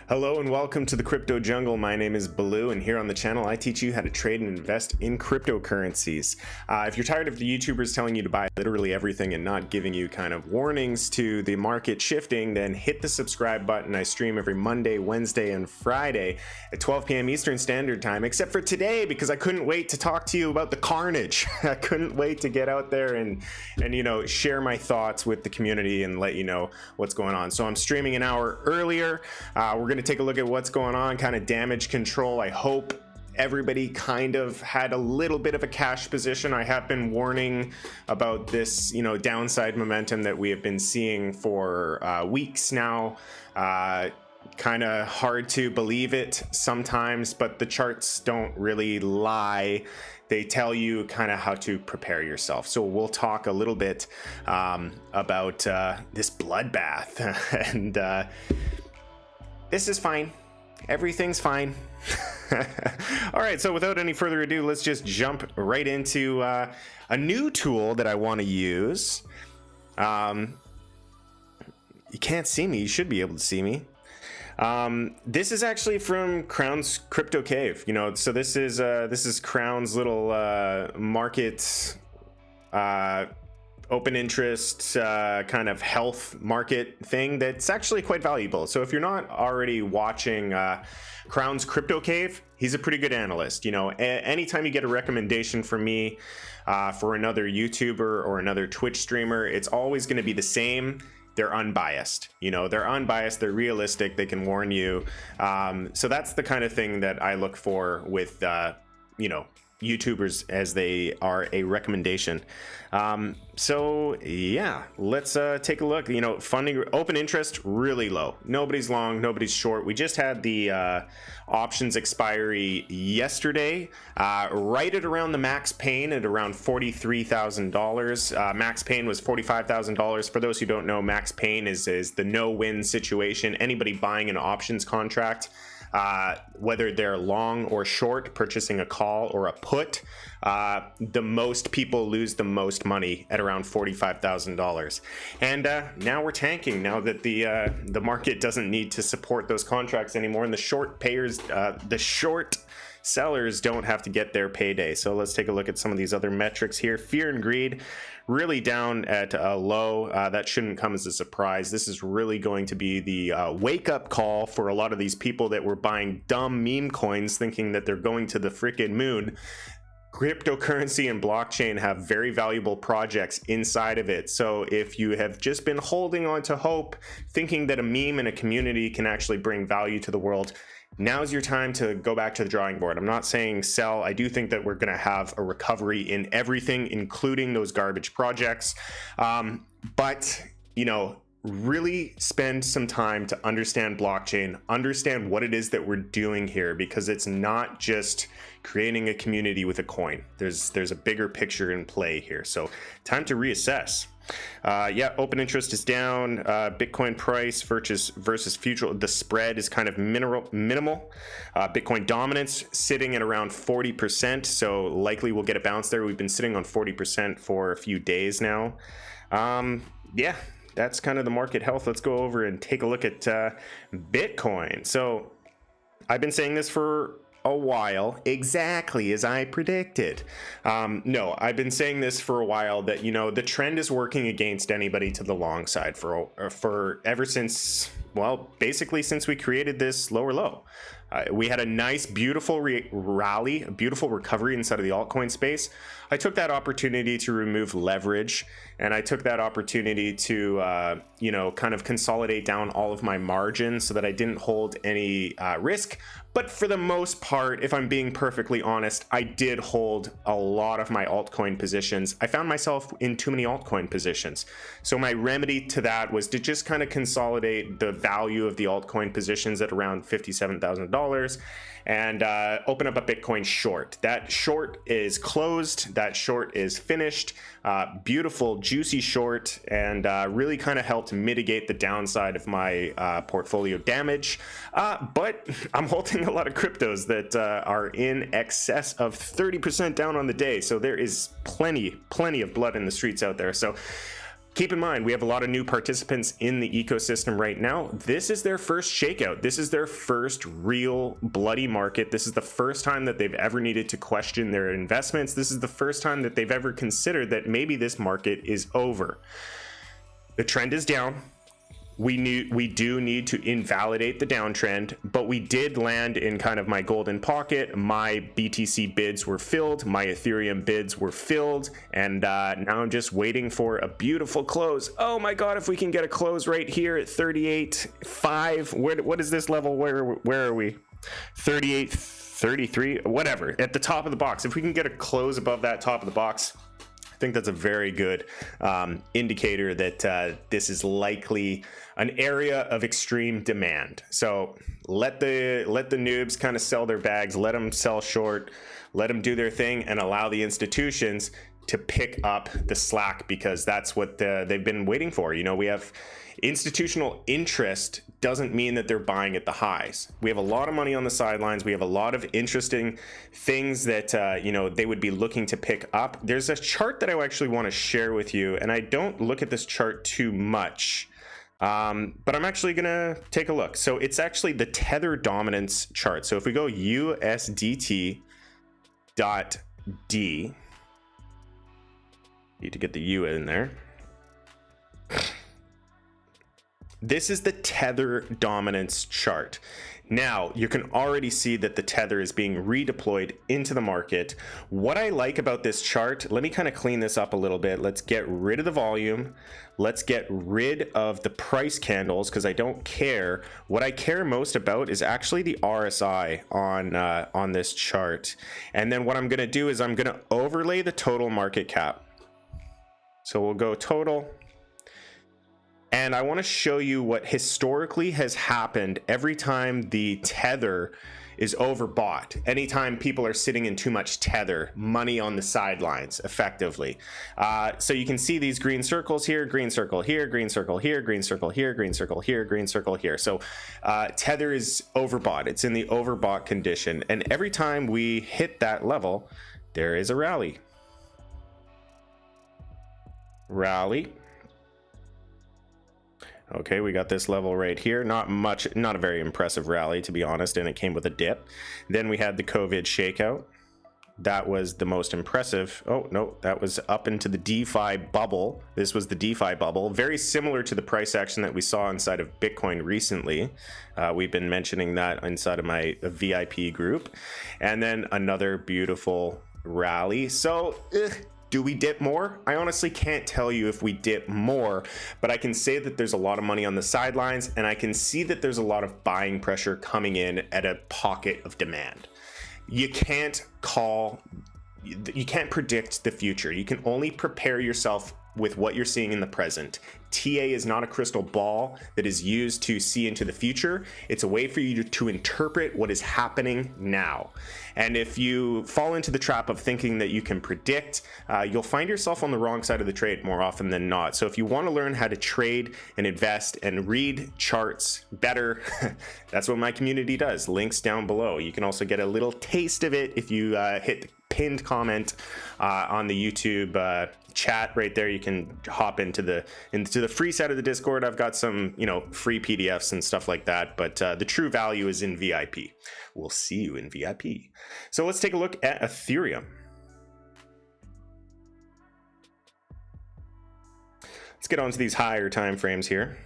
Hello and welcome to the Crypto Jungle. My name is Baloo, and here on the channel I teach you how to trade and invest in cryptocurrencies. If you're tired of the YouTubers telling you to buy literally everything and not giving you kind of warnings to the market shifting, then hit the subscribe button. I stream every Monday, Wednesday, and Friday at 12 p.m. Eastern Standard Time, except for today because I couldn't wait to talk to you about the carnage. I couldn't wait to get out there and share my thoughts with the community and let you know what's going on. So I'm streaming an hour earlier. We're going to take a look at what's going on, kind of damage control. I hope everybody kind of had a little bit of a cash position. I have been warning about this, downside momentum that we have been seeing for weeks now. Kind of hard to believe it sometimes, but the charts don't really lie. They tell you kind of how to prepare yourself. So we'll talk a little bit about this bloodbath and this is fine. Everything's fine. All right, so without any further ado, let's just jump right into a new tool that I want to use. You can't see me. You should be able to see me. This is actually from Crown's Crypto Cave. So this is Crown's little market open interest kind of health market thing that's actually quite valuable. So if you're not already watching Crown's Crypto Cave, he's a pretty good analyst. Anytime you get a recommendation from me for another YouTuber or another Twitch streamer, it's always going to be the same. They're unbiased. They're unbiased, they're realistic, they can warn you. So that's the kind of thing that I look for with YouTubers as they are a recommendation. So yeah, let's take a look. Funding, open interest, really low. Nobody's long, nobody's short. We just had the options expiry yesterday, right at around the max pain at around $43,000. Max pain was $45,000. For those who don't know, max pain is the no-win situation. Anybody buying an options contract, whether they're long or short, purchasing a call or a put, the most people lose the most money at around $45,000. And now we're tanking, now that the market doesn't need to support those contracts anymore, and the short payers, the short sellers don't have to get their payday. So let's take a look at some of these other metrics here. Fear and greed really down at a low. That shouldn't come as a surprise. This is really going to be the wake-up call for a lot of these people that were buying dumb meme coins thinking that they're going to the freaking moon. Cryptocurrency and blockchain have very valuable projects inside of it. So if you have just been holding on to hope, thinking that a meme and a community can actually bring value to the world, now's your time to go back to the drawing board. I'm not saying sell. I do think that we're going to have a recovery in everything, including those garbage projects. But really spend some time to understand blockchain, understand what it is that we're doing here, because it's not just creating a community with a coin. There's a bigger picture in play here. So time to reassess. Yeah, open interest is down. Bitcoin price versus future, the spread is kind of minimal. Bitcoin dominance sitting at around 40%, so likely we'll get a bounce there. We've been sitting on 40% for a few days now. Yeah, that's kind of the market health. Let's go over and take a look at Bitcoin. So I've been saying this for a while, exactly as I predicted. No, I've been saying this for a while that the trend is working against anybody to the long side for ever since, well, basically since we created this lower low. We had a nice, beautiful rally, a beautiful recovery inside of the altcoin space. I took that opportunity to remove leverage, and I took that opportunity to, kind of consolidate down all of my margins so that I didn't hold any risk. But for the most part, if I'm being perfectly honest, I did hold a lot of my altcoin positions. I found myself in too many altcoin positions. So my remedy to that was to just kind of consolidate the value of the altcoin positions at around $57,000 and open up a Bitcoin short. That short is closed. That short is finished. Beautiful, juicy short, and really kind of helped mitigate the downside of my portfolio damage. But I'm holding a lot of cryptos that are in excess of 30% down on the day. So there is plenty of blood in the streets out there. So keep in mind, we have a lot of new participants in the ecosystem right now. This is their first shakeout. This is their first real bloody market. This is the first time that they've ever needed to question their investments. This is the first time that they've ever considered that maybe this market is over. The trend is down. We do need to invalidate the downtrend, but we did land in kind of my golden pocket. My BTC bids were filled, my Ethereum bids were filled, and now I'm just waiting for a beautiful close. Oh my god, if we can get a close right here at 38.5. What is this level? Where are we? 38, 33, whatever, at the top of the box. If we can get a close above that top of the box, I think that's a very good indicator that this is likely an area of extreme demand. So let the noobs kind of sell their bags, let them sell short, let them do their thing, and allow the institutions to pick up the slack, because that's what they've been waiting for. You know, we have institutional interest doesn't mean that they're buying at the highs. We have a lot of money on the sidelines. We have a lot of interesting things that you know, they would be looking to pick up. There's a chart that I actually want to share with you, and I don't look at this chart too much, but I'm actually gonna take a look. So it's actually the Tether dominance chart. So if we go USDT.D, need to get the U in there. This is the Tether dominance chart. Now, you can already see that the Tether is being redeployed into the market. What I like about this chart, let me kind of clean this up a little bit. Let's get rid of the volume. Let's get rid of the price candles, because I don't care. What I care most about is actually the RSI on this chart. And then what I'm going to do is I'm going to overlay the total market cap. So we'll go total. And I want to show you what historically has happened every time the Tether is overbought. Anytime people are sitting in too much Tether, money on the sidelines, effectively. So you can see these green circles here, green circle here, green circle here, green circle here, green circle here, green circle here. So Tether is overbought. It's in the overbought condition. And every time we hit that level, there is a rally. Rally. Okay, we got this level right here. Not a very impressive rally, to be honest, and it came with a dip. Then we had the COVID shakeout. That was the most impressive. Oh, no, that was up into the DeFi bubble. This was the DeFi bubble. Very similar to the price action that we saw inside of Bitcoin recently. We've been mentioning that inside of my VIP group. And then another beautiful rally. So, do we dip more? I honestly can't tell you if we dip more, but I can say that there's a lot of money on the sidelines, and I can see that there's a lot of buying pressure coming in at a pocket of demand. You can't predict the future. You can only prepare yourself with what you're seeing in the present. TA is not a crystal ball that is used to see into the future. It's a way for you to interpret what is happening now. And if you fall into the trap of thinking that you can predict, you'll find yourself on the wrong side of the trade more often than not. So if you want to learn how to trade and invest and read charts better, that's what my community does. Links down below. You can also get a little taste of it if you hit the pinned comment on the YouTube chat right there. You can hop into the free side of the Discord. I've got some, you know, free PDFs and stuff like that, but the true value is in VIP. We'll see you in VIP. So let's take a look at Ethereum. Let's get on to these higher time frames here.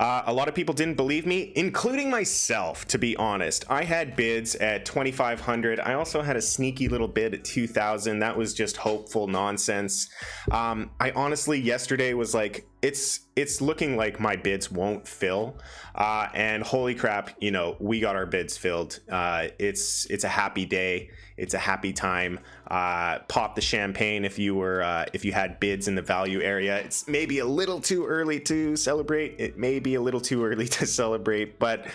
A lot of people didn't believe me, including myself, to be honest. I had bids at 2,500. I also had a sneaky little bid at 2,000. That was just hopeful nonsense. I honestly, yesterday was like, it's looking like my bids won't fill. And holy crap, you know, we got our bids filled. It's a happy day. It's a happy time. Pop the champagne if you had bids in the value area. It's maybe a little too early to celebrate. It may be a little too early to celebrate, but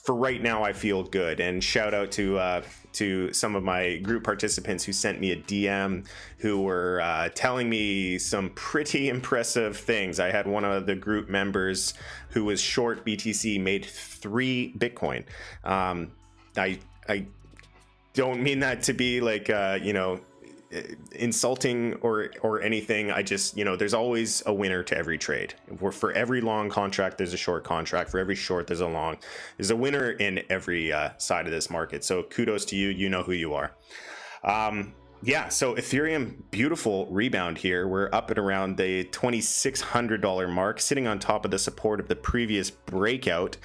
for right now, I feel good. And shout out to some of my group participants who sent me a DM who were telling me some pretty impressive things. I had one of the group members who was short BTC, made 3 Bitcoin. I don't mean that to be like, you know, insulting or anything. I just, there's always a winner to every trade. For every long contract, there's a short contract. For every short, there's a long. There's a winner in every side of this market. So kudos to you. You know who you are. Yeah, so Ethereum, beautiful rebound here. We're up at around the $2,600 mark, sitting on top of the support of the previous breakout.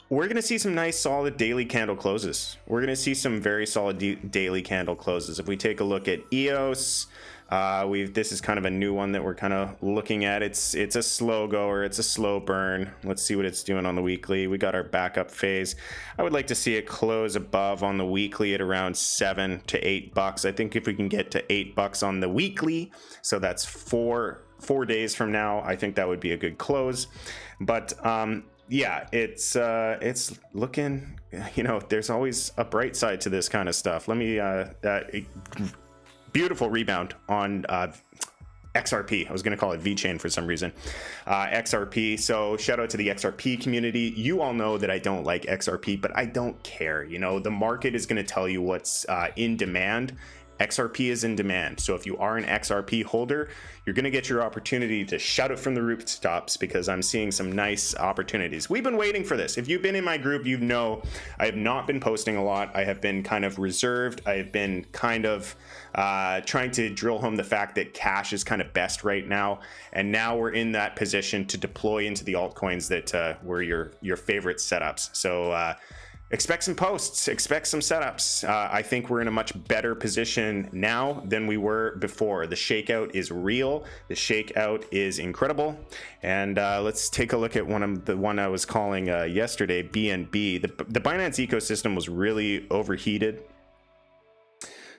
We're going to see some nice solid daily candle closes. We're going to see some very solid daily candle closes. If we take a look at EOS, this is kind of a new one that we're kind of looking at. It's a slow goer. It's a slow burn. Let's see what it's doing on the weekly. We got our backup phase. I would like to see it close above on the weekly at around $7 to $8. I think if we can get to $8 on the weekly, so that's four days from now, I think that would be a good close. But yeah, it's looking, there's always a bright side to this kind of stuff. Let me beautiful rebound on XRP. I was going to call it VeChain for some reason. XRP. So shout out to the XRP community. You all know that I don't like XRP, but I don't care. The market is going to tell you what's in demand. XRP is in demand. So if you are an XRP holder, you're going to get your opportunity to shout it from the rooftops, because I'm seeing some nice opportunities. We've been waiting for this. If you've been in my group, you know I have not been posting a lot. I have been kind of reserved. I have been kind of trying to drill home the fact that cash is kind of best right now. And now we're in that position to deploy into the altcoins that were your favorite setups. So expect some posts, expect some setups. I think we're in a much better position now than we were before. The shakeout is real. The shakeout is incredible. And let's take a look at the one I was calling yesterday, BNB. The Binance ecosystem was really overheated.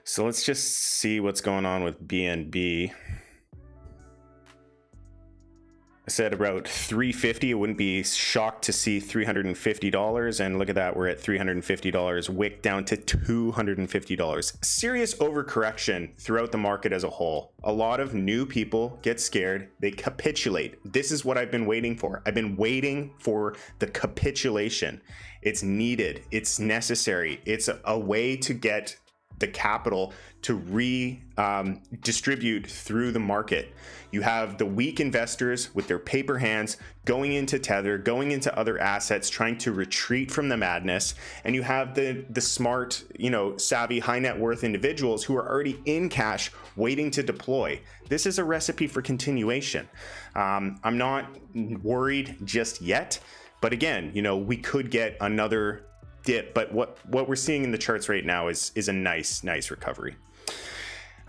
So let's just see what's going on with BNB. I said about 350. I wouldn't be shocked to see $350, and look at that, we're at $350. Wick down to $250. Serious overcorrection throughout the market as a whole. A lot of new people get scared, they capitulate. This is what I've been waiting for. I've been waiting for the capitulation. It's needed, it's necessary. It's a way to get the capital to redistribute through the market. You have the weak investors with their paper hands going into Tether, going into other assets, trying to retreat from the madness. And you have the smart, savvy, high net worth individuals who are already in cash waiting to deploy. This is a recipe for continuation. I'm not worried just yet, but again, we could get another dip, but what we're seeing in the charts right now is a nice recovery.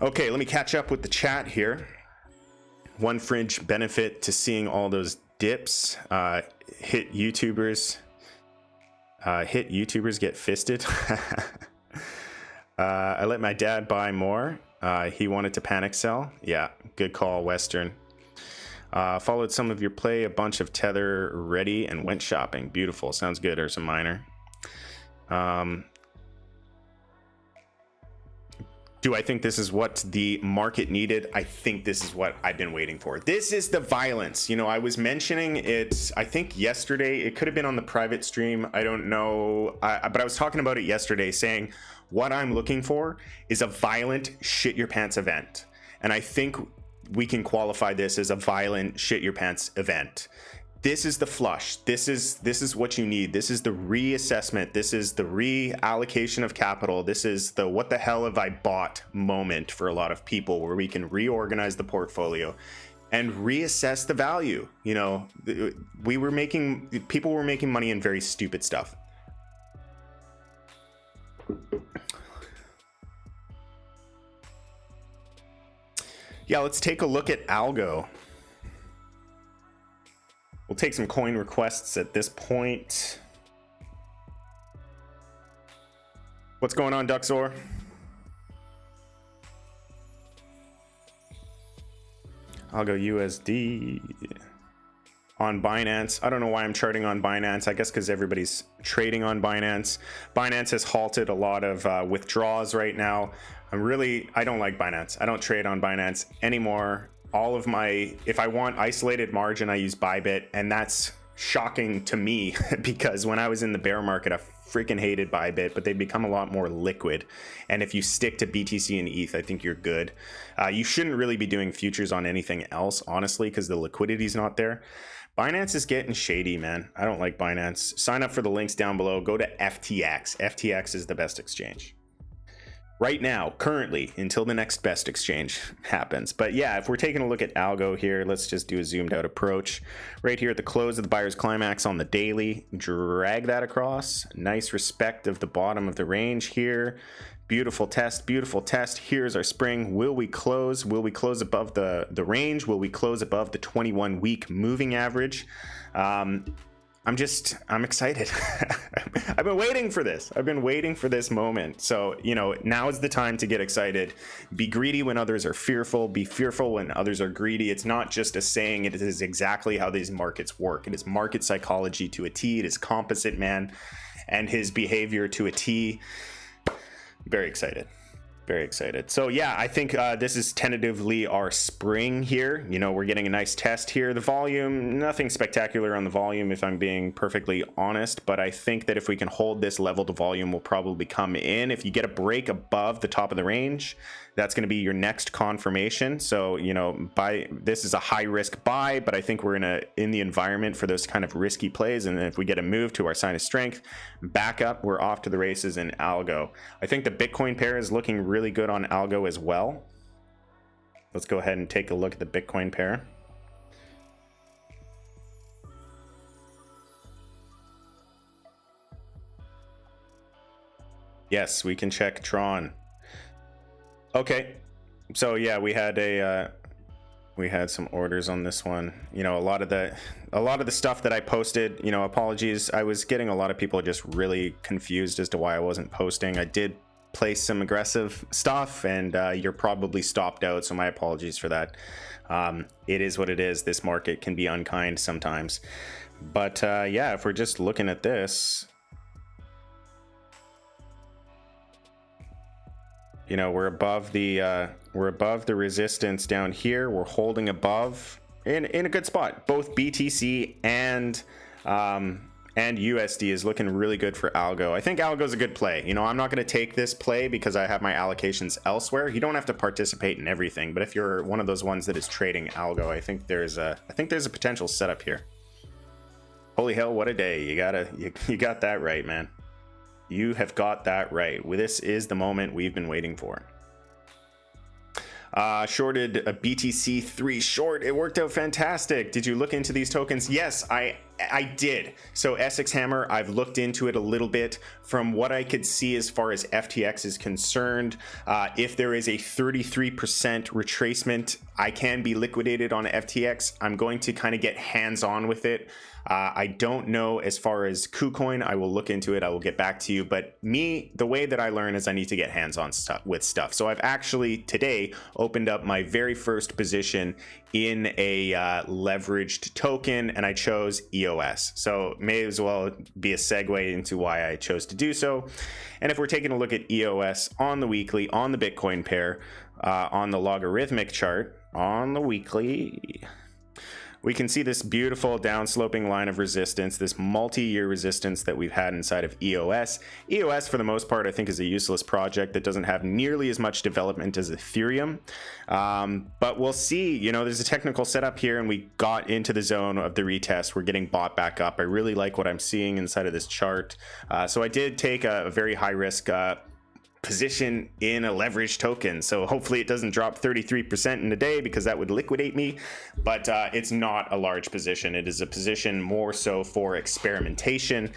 Okay, let me catch up with the chat here. One fringe benefit to seeing all those dips. Hit YouTubers get fisted. I let my dad buy more. He wanted to panic sell. Yeah, good call, Western. Followed some of your play, a bunch of Tether ready, and went shopping. Beautiful, sounds good. Or some minor. Do I think this is what the market needed? I think this is what I've been waiting for. This is the violence. I was mentioning it, I think yesterday. It could have been on the private stream. I don't know. But I was talking about it yesterday, saying what I'm looking for is a violent shit your pants event. And I think we can qualify this as a violent shit your pants event. This is the flush. This is what you need. This is the reassessment. This is the reallocation of capital. This is the what the hell have I bought moment for a lot of people, where we can reorganize the portfolio and reassess the value. People were making money in very stupid stuff. Yeah, let's take a look at Algo. We'll take some coin requests at this point. What's going on, Duxor? I'll go USD on Binance. I don't know why I'm charting on Binance. I guess because everybody's trading on Binance. Binance has halted a lot of withdrawals right now. I don't like Binance. I don't trade on Binance anymore. If I want isolated margin, I use Bybit, and that's shocking to me because when I was in the bear market a freaking hated Bybit, but they've become a lot more liquid. And if you stick to BTC and ETH, I think you're good. You shouldn't really be doing futures on anything else, honestly, because the liquidity is not there. Binance is getting shady, man. I don't like Binance. Sign up for the links down below. Go to FTX. FTX is the best exchange right now, currently, until the next best exchange happens. But yeah, if we're taking a look at algo here, let's just do a zoomed out approach. Right here at the close of the buyer's climax on the daily, drag that across. Nice respect of the bottom of the range here. Beautiful test, beautiful test. Here's our spring. Will we close? Will we close above the range? Will we close above the 21-week moving average? I'm excited. I've been waiting for this. I've been waiting for this moment. So, you know, now is the time to get excited. Be greedy when others are fearful. Be fearful when others are greedy. It's not just a saying. It is exactly how these markets work. It is market psychology to a T. It is composite man and his behavior to a T. Very excited. Very excited. So yeah, I think this is tentatively our spring here. You know, we're getting a nice test here. The volume, nothing spectacular on the volume, if I'm being perfectly honest, but I think that if we can hold this level, the volume will probably come in. If you get a break above the top of the range, that's going to be your next confirmation. So, you know, this is a high risk buy, but I think we're in the environment for those kind of risky plays. And then if we get a move to our sign of strength, back up, we're off to the races in algo. I think the Bitcoin pair is looking really good on algo as well. Let's go ahead and take a look at the Bitcoin pair. Yes, we can check Tron. Okay, so yeah, we had some orders on this one. You know, a lot of the stuff that I posted, you know, apologies, I was getting a lot of people just really confused as to why I wasn't posting. I did place some aggressive stuff, and you're probably stopped out, so my apologies for that. It is what it is. This market can be unkind sometimes, but yeah, if we're just looking at this, you know, we're above the resistance down here. We're holding above in a good spot. Both BTC and USD is looking really good for algo. I think algo is a good play. You know, I'm not going to take this play because I have my allocations elsewhere. You don't have to participate in everything, but if you're one of those ones that is trading algo, I think there's a potential setup here. Holy hell, what a day. You got that right, man. You have got that right. This is the moment we've been waiting for. Shorted a BTC3 short. It worked out fantastic. Did you look into these tokens? Yes, I did. So Essex Hammer, I've looked into it a little bit. From what I could see as far as FTX is concerned, if there is a 33% retracement, I can be liquidated on FTX. I'm going to kind of get hands-on with it. I don't know as far as KuCoin. I will look into it. I will get back to you. But the way that I learn is I need to get hands-on with stuff. So I've actually today opened up my very first position in a leveraged token, and I chose EOS. So may as well be a segue into why I chose to do so. And if we're taking a look at EOS on the weekly, on the Bitcoin pair, on the logarithmic chart, on the weekly, we can see this beautiful downsloping line of resistance, this multi-year resistance that we've had inside of EOS. EOS, for the most part, I think is a useless project that doesn't have nearly as much development as Ethereum. But we'll see. You know, there's a technical setup here, and we got into the zone of the retest. We're getting bought back up. I really like what I'm seeing inside of this chart. So I did take a very high risk position in a leveraged token, so hopefully it doesn't drop 33% in a day, because that would liquidate me. But it's not a large position. It is a position more so for experimentation.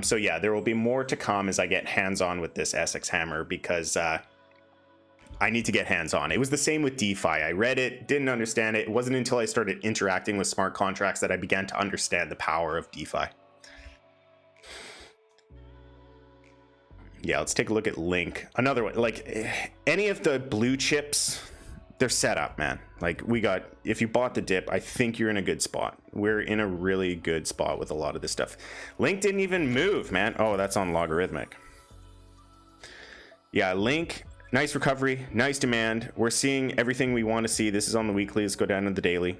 So yeah, there will be more to come as I get hands-on with this Essex Hammer, because I need to get hands-on. It was the same with DeFi. I read it, didn't understand it. It wasn't until I started interacting with smart contracts that I began to understand the power of DeFi. Yeah, let's take a look at Link. Another one, like any of the blue chips, they're set up, man. Like if you bought the dip, I think you're in a good spot. We're in a really good spot with a lot of this stuff. Link didn't even move, man. Oh, that's on logarithmic. Yeah, Link, nice recovery, nice demand. We're seeing everything we want to see. This is on the weekly. Let's go down to the daily.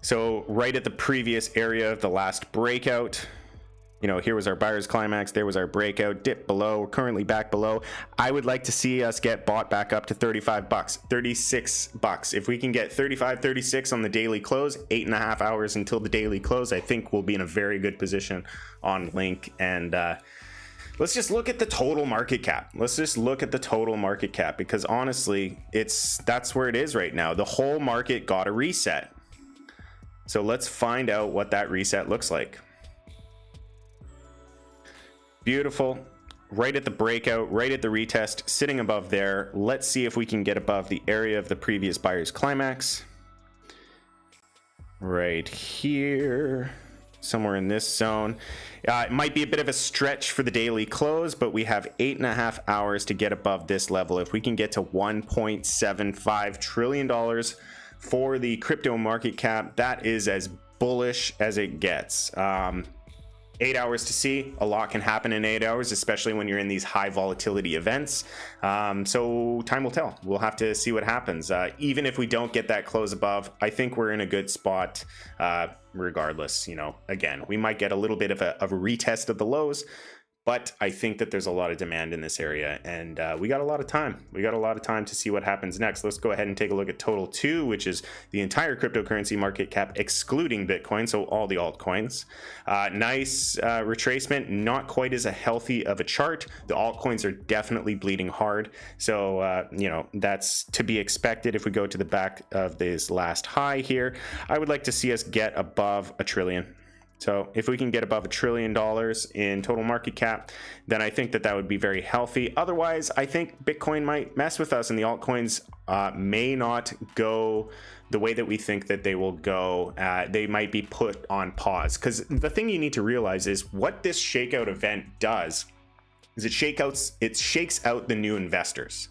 So right at the previous area of the last breakout, You know, here was our buyer's climax, there was our breakout, dip below, we're currently back below. I would like to see us get bought back up to 35 bucks, 36 bucks. If we can get 35, 36 on the daily close, 8.5 hours until the daily close, I think we'll be in a very good position on Link. And let's just look at the total market cap. Let's just look at the total market cap, because honestly, that's where it is right now. The whole market got a reset. So let's find out what that reset looks like. Beautiful. Right at the breakout, right at the retest, sitting above there. Let's see if we can get above the area of the previous buyer's climax. Right here, somewhere in this zone. It might be a bit of a stretch for the daily close, but we have 8.5 hours to get above this level. If we can get to $1.75 trillion for the crypto market cap, that is as bullish as it gets. 8 hours to see. A lot can happen in 8 hours, especially when you're in these high volatility events. So time will tell. We'll have to see what happens. Even if we don't get that close above, I think we're in a good spot regardless. You know, again, we might get a little bit of a retest of the lows, but I think that there's a lot of demand in this area, and we got a lot of time. We got a lot of time to see what happens next. Let's go ahead and take a look at total 2, which is the entire cryptocurrency market cap, excluding Bitcoin, so all the altcoins. Nice retracement, not quite as a healthy of a chart. The altcoins are definitely bleeding hard, so you know, that's to be expected. If we go to the back of this last high here, I would like to see us get above $1 trillion. So if we can get above $1 trillion in total market cap, then I think that would be very healthy. Otherwise, I think Bitcoin might mess with us, and the altcoins may not go the way that we think that they will go. They might be put on pause, because the thing you need to realize is what this shakeout event does is it shakes out the new investors.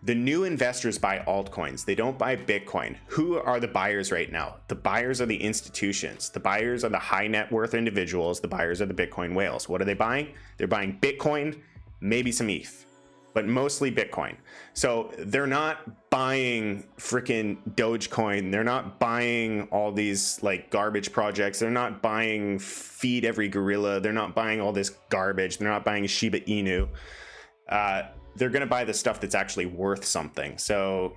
The new investors buy altcoins. They don't buy Bitcoin. Who are the buyers right now? The buyers are the institutions. The buyers are the high net worth individuals. The buyers are the Bitcoin whales. What are they buying? They're buying Bitcoin, maybe some ETH, but mostly Bitcoin. So they're not buying freaking Dogecoin. They're not buying all these like garbage projects. They're not buying Feed Every Gorilla. They're not buying all this garbage. They're not buying Shiba Inu. They're going to buy the stuff that's actually worth something. So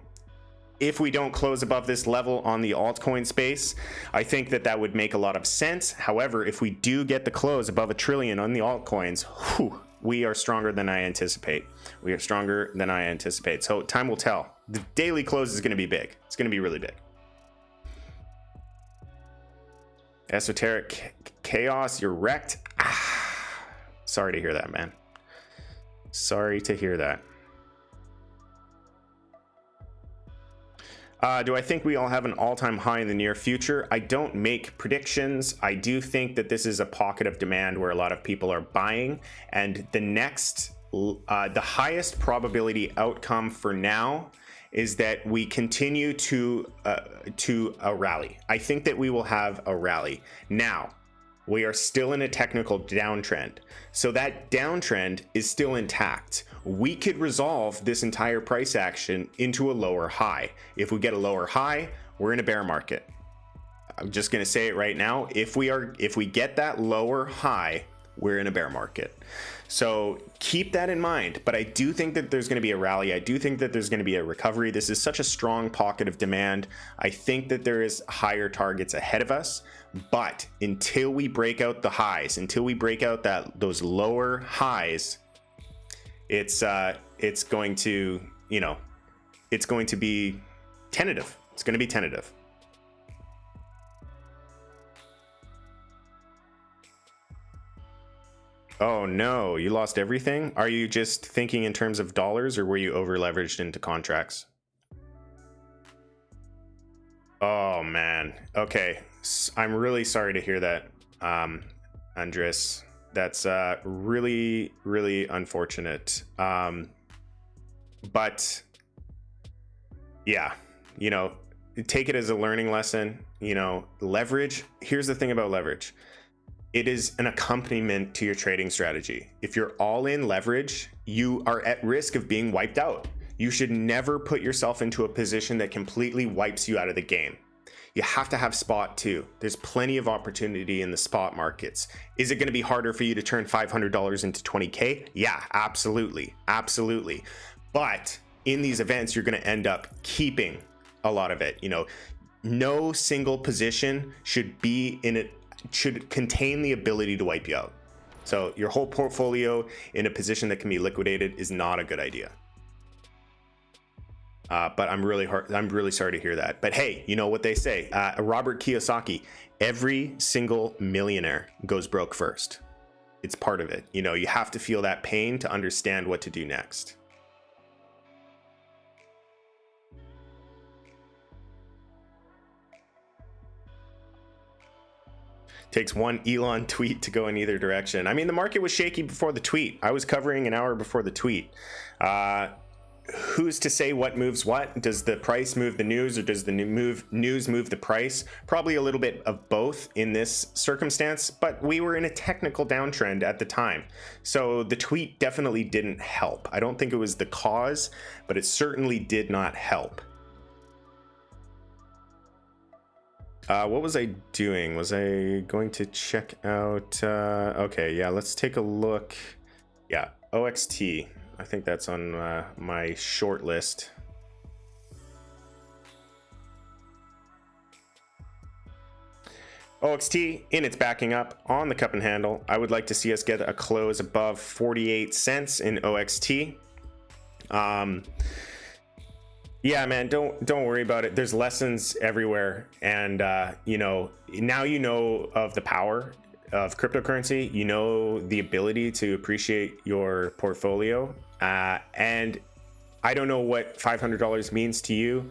if we don't close above this level on the altcoin space, I think that would make a lot of sense. However, if we do get the close above $1 trillion on the altcoins, we are stronger than I anticipate. We are stronger than I anticipate. So time will tell. The daily close is going to be big. It's going to be really big. Esoteric chaos, you're wrecked. Sorry to hear that, man. Sorry to hear that. Do I think we all have an all-time high in the near future? I don't make predictions. I do think that this is a pocket of demand where a lot of people are buying, and the highest probability outcome for now is that we continue to a rally. I think that we will have a rally. Now, we are still in a technical downtrend. So that downtrend is still intact. We could resolve this entire price action into a lower high. If we get a lower high, we're in a bear market. I'm just gonna say it right now. If we get that lower high, we're in a bear market. So keep that in mind. But I do think that there's going to be a rally. I do think that there's going to be a recovery. This is such a strong pocket of demand. I think that there is higher targets ahead of us. But until we break out the highs, until we break out those lower highs, it's going to, you know, it's going to be tentative. It's going to be tentative. Oh no, you lost everything? Are you just thinking in terms of dollars, or were you over leveraged into contracts? Oh man. Okay. I'm really sorry to hear that, Andres. That's really, really unfortunate. But yeah, you know, take it as a learning lesson. You know, leverage. Here's the thing about leverage. It is an accompaniment to your trading strategy. If you're all in leverage, you are at risk of being wiped out. You should never put yourself into a position that completely wipes you out of the game. you have to have spot too. There's plenty of opportunity in the spot markets. Is it going to be harder for you to turn $500 into 20K? Yeah, absolutely. Absolutely. But in these events, you're going to end up keeping a lot of it. You know, no single position should be in it, should contain the ability to wipe you out. So your whole portfolio in a position that can be liquidated is not a good idea. But I'm really sorry to hear that. But hey, you know what they say, Robert Kiyosaki, every single millionaire goes broke first. It's part of it. You know, you have to feel that pain to understand what to do next. Takes one Elon tweet to go in either direction. I mean, the market was shaky before the tweet. I was covering an hour before the tweet. Who's to say what moves what? Does the price move the news, or does the news move the price? Probably a little bit of both in this circumstance, but we were in a technical downtrend at the time. So the tweet definitely didn't help. I don't think it was the cause, but it certainly did not help. What was I doing? Was I going to check out? Okay, yeah, let's take a look. Yeah, OXT. I think that's on my short list. OXT in its backing up on the cup and handle. I would like to see us get a close above 48 cents in OXT. Yeah, man, don't worry about it. There's lessons everywhere, and you know, now you know of the power of cryptocurrency. You know the ability to appreciate your portfolio, and I don't know what $500 means to you,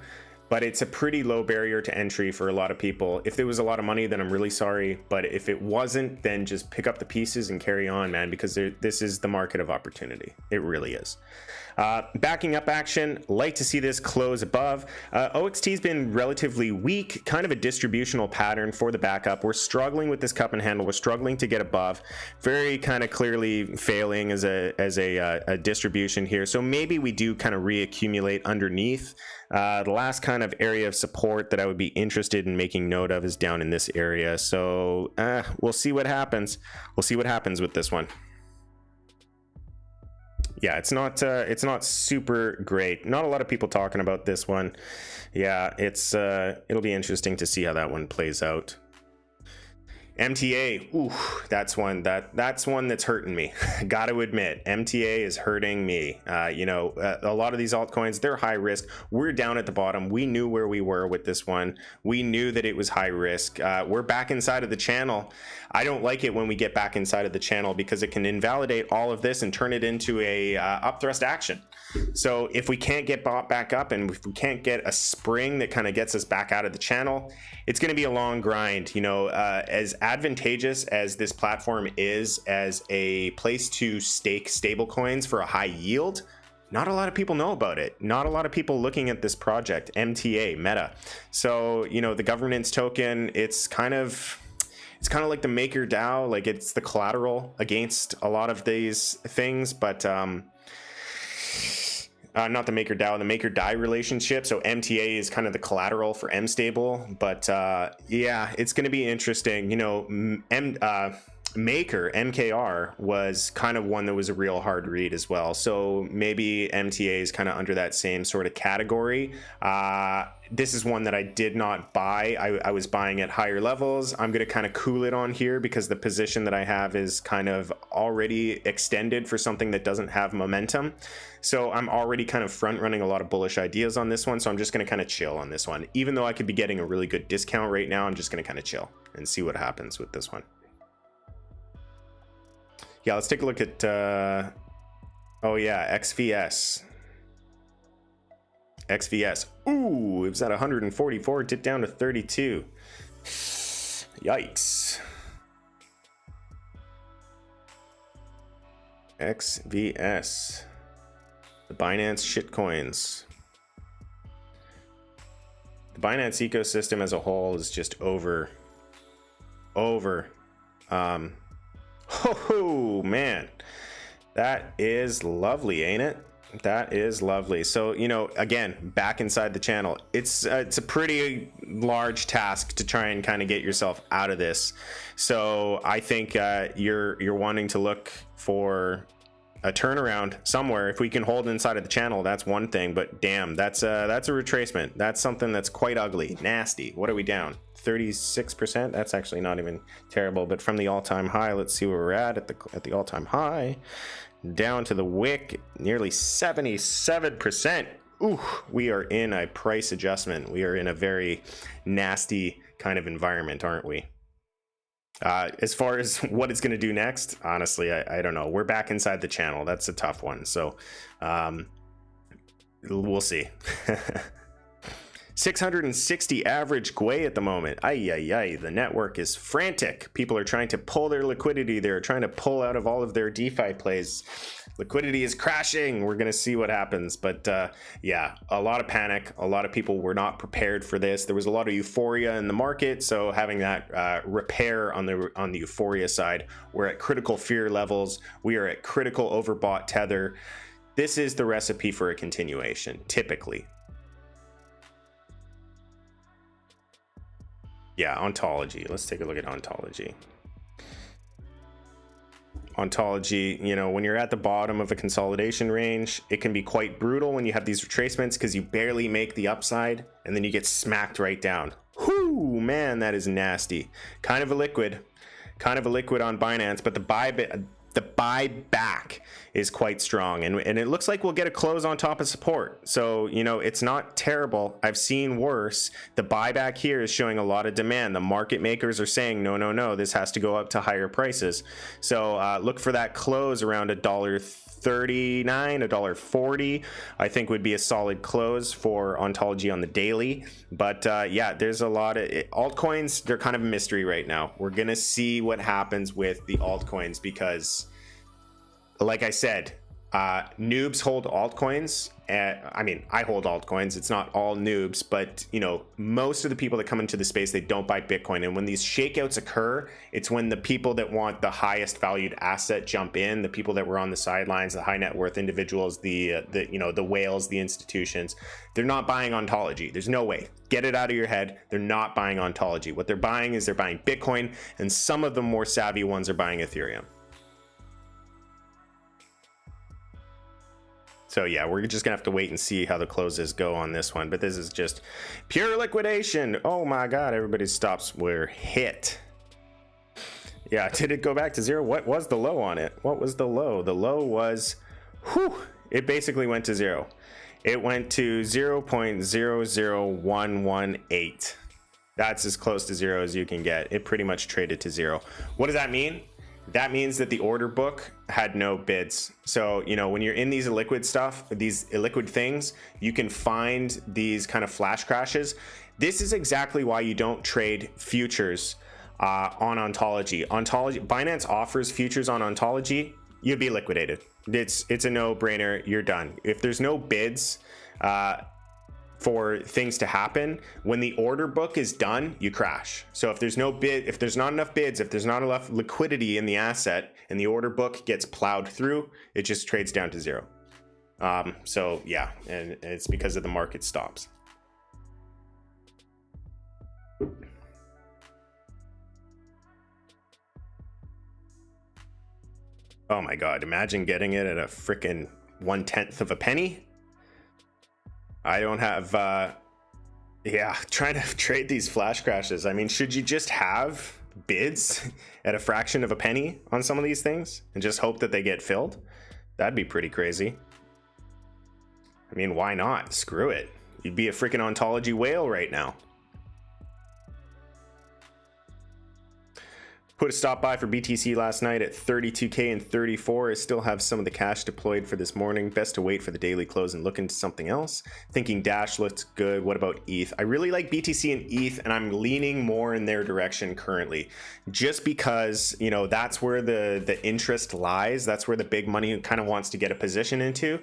but it's a pretty low barrier to entry for a lot of people. If there was a lot of money, then I'm really sorry, but if it wasn't, then just pick up the pieces and carry on, man, because this is the market of opportunity. It really is. Backing up action, like to see this close above. OXT has been relatively weak, kind of a distributional pattern for the backup. We're struggling with this cup and handle. We're struggling to get above. Very kind of clearly failing as a distribution here. So maybe we do kind of reaccumulate underneath. The last kind of area of support that I would be interested in making note of is down in this area. So we'll see what happens. We'll see what happens with this one. Yeah, it's not super great. Not a lot of people talking about this one. Yeah, it'll be interesting to see how that one plays out. MTA, ooh, that's one that's hurting me. Got to admit, MTA is hurting me. You know, a lot of these altcoins, they're high risk. We're down at the bottom. We knew where we were with this one. We knew that it was high risk. We're back inside of the channel. I don't like it when we get back inside of the channel because it can invalidate all of this and turn it into a upthrust action. So if we can't get bought back up, and if we can't get a spring that kind of gets us back out of the channel, it's going to be a long grind. You know, as advantageous as this platform is as a place to stake stable coins for a high yield, not a lot of people know about it. Not a lot of people looking at this project, MTA, Meta. So, you know, the governance token, it's kind of like the Maker DAO, like it's the collateral against a lot of these things, but not the Maker DAO, the Maker DAI relationship. So MTA is kind of the collateral for MStable, but yeah, it's going to be interesting. You know, Maker, MKR, was kind of one that was a real hard read as well. So maybe MTA is kind of under that same sort of category. This is one that I did not buy. I was buying at higher levels. I'm going to kind of cool it on here because the position that I have is kind of already extended for something that doesn't have momentum. So I'm already kind of front running a lot of bullish ideas on this one. So I'm just going to kind of chill on this one. Even though I could be getting a really good discount right now, I'm just going to kind of chill and see what happens with this one. Yeah, let's take a look at, oh yeah, XVS. XVS. Ooh, it was at 144, dipped down to 32. Yikes. XVS. The Binance shitcoins. The Binance ecosystem as a whole is just over. Oh man, that is lovely, ain't it? That is lovely. So, you know, again, back inside the channel, it's a pretty large task to try and kind of get yourself out of this. So I think you're wanting to look for a turnaround somewhere. If we can hold inside of the channel, that's one thing, but damn, that's a retracement. That's something that's quite ugly, nasty. What are we down? 36%. That's actually not even terrible, but from the all-time high, let's see where we're at the all-time high, down to the wick, nearly 77%. Ooh, we are in a price adjustment. We are in a very nasty kind of environment, aren't we? As far as what it's going to do next, honestly, I don't know. We're back inside the channel. That's a tough one. So we'll see. 660 average GUI at the moment. Ay. The network is frantic. People are trying to pull their liquidity. They're trying to pull out of all of their DeFi plays. Liquidity is crashing. We're going to see what happens. But yeah, a lot of panic. A lot of people were not prepared for this. There was a lot of euphoria in the market. So having that repair on the euphoria side, we're at critical fear levels. We are at critical overbought Tether. This is the recipe for a continuation, typically. Yeah, Ontology. Let's take a look at Ontology. Ontology, you know, when you're at the bottom of a consolidation range, it can be quite brutal when you have these retracements because you barely make the upside and then you get smacked right down. Whoo, man, that is nasty. Kind of a liquid on Binance, but the buyback is quite strong, and it looks like we'll get a close on top of support. So, you know, it's not terrible. I've seen worse. The buyback here is showing a lot of demand. The market makers are saying no, this has to go up to higher prices. So look for that close around $1.39, $1.40. I think would be a solid close for Ontology on the daily. But yeah, there's a lot of altcoins. They're kind of a mystery right now. We're gonna see what happens with the altcoins because, like I said, noobs hold altcoins. I mean, I hold altcoins. It's not all noobs, but you know, most of the people that come into the space, they don't buy Bitcoin. And when these shakeouts occur, it's when the people that want the highest valued asset jump in. The people that were on the sidelines, the high net worth individuals, the whales, the institutions, they're not buying Ontology. There's no way. Get it out of your head. They're not buying Ontology. What they're buying is they're buying Bitcoin, and some of the more savvy ones are buying Ethereum. So yeah, we're just gonna have to wait and see how the closes go on this one. But this is just pure liquidation. Oh my God, everybody's stops were hit. Yeah, did it go back to zero? What was the low on it? What was the low? The low was, it basically went to zero. It went to 0.00118. That's as close to zero as you can get. It pretty much traded to zero. What does that mean? That means that the order book had no bids. So, you know, when you're in these illiquid stuff, these illiquid things, you can find these kind of flash crashes. This is exactly why you don't trade futures on Ontology. Binance offers futures on Ontology, you'd be liquidated. It's a no-brainer. You're done. If there's no bids for things to happen, when the order book is done, you crash. So if there's no bid, if there's not enough bids, if there's not enough liquidity in the asset and the order book gets plowed through, it just trades down to zero. So yeah, and it's because of the market stops. Oh my God, imagine getting it at a freaking 1/10 of a penny. I don't have, trying to trade these flash crashes. I mean, should you just have bids at a fraction of a penny on some of these things and just hope that they get filled? That'd be pretty crazy. I mean, why not? Screw it. You'd be a freaking Ontology whale right now. Put a stop buy for BTC last night at 32K and 34. I still have some of the cash deployed for this morning. Best to wait for the daily close and look into something else. Thinking Dash looks good. What about ETH? I really like BTC and ETH, and I'm leaning more in their direction currently, just because, you know, that's where the interest lies. That's where the big money kind of wants to get a position into.